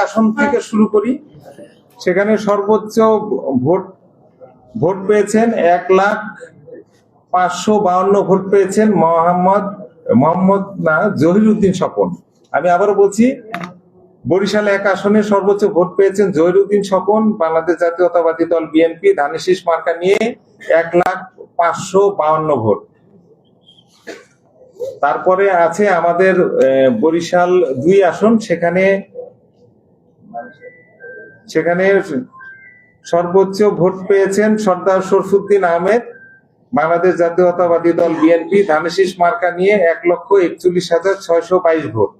আসন থেকে শুরু করি। সেখানে সর্বোচ্চ ভোট পেয়েছেন 1,05,52 ভোট পেয়েছেন জহিরুদ্দিন স্বপন। আমি আবারও বলছি, বরিশাল 1 আসনে সর্বোচ্চ ভোট পেয়েছেন জহিরুদ্দিন স্বপন, বাংলাদেশ জাতীয়তাবাদী দল বিএনপি, ধানের শীষ মার্কা নিয়ে 1,05,52 ভোট। তারপরে আছে আমাদের বরিশাল 2 আসন, সেখানে সর্বোচ্চ ভোট পেয়েছেন সর্দার শরফুদ্দিন আহমেদ, বাংলাদেশ জাতীয়তাবাদী দল বিএনপি, ধানের শীষ মার্কা নিয়ে 1,41,622 ভোট।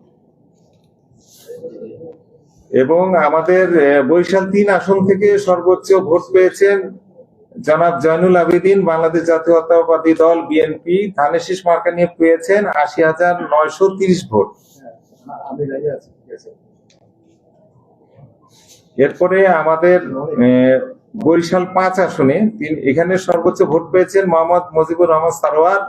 এবং আমাদের বরিশাল 3 আসন থেকে সর্বোচ্চ ভোট পেয়েছেন জনাব জয়নুল আবেদিন, বাংলাদেশ জাতীয়তাবাদী দল বিএনপি, ধানের শীষ মার্কা নিয়ে পেয়েছেন 80,930 ভোট। এরপরে আমাদের বরিশাল 5 আসনে এখানে সর্বোচ্চ ভোট পেয়েছেন মোহাম্মদ মুজিবুর রহমান সারোয়ার,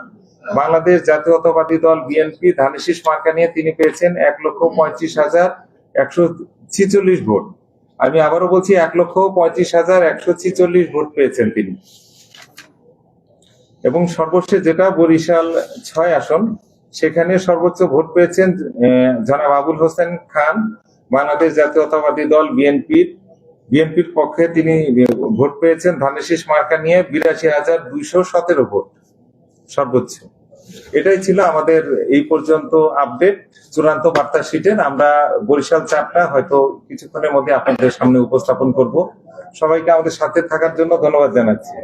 বাংলাদেশ জাতীয়তাবাদী দল বিএনপি, ধানের শীষ মার্কা নিয়ে তিনি পেয়েছেন 1,35,146 ভোট। আমি আবারও বলছি, 1,35,146 ভোট পেয়েছেন তিনি। এবং সর্বশেষ যেটা বরিশাল 6 আসন, সেখানে সর্বোচ্চ ভোট পেয়েছেন জনাব আবুল হোসেন খান, বাংলাদেশ জাতীয়তাবাদী দল বিএনপির পক্ষে তিনি ভোট পেয়েছেন ধানের শীষ মার্কা নিয়ে 82,217 ভোট সর্বোচ্চ। এটাই ছিল আমাদের এই পর্যন্ত আপডেট চূড়ান্ত বার্তা শিটের। আমরা বরিশাল 4টা হয়তো কিছুক্ষণের মধ্যে আপনাদের সামনে উপস্থাপন করব। সবাইকে আমাদের সাথে থাকার জন্য ধন্যবাদ জানাচ্ছি।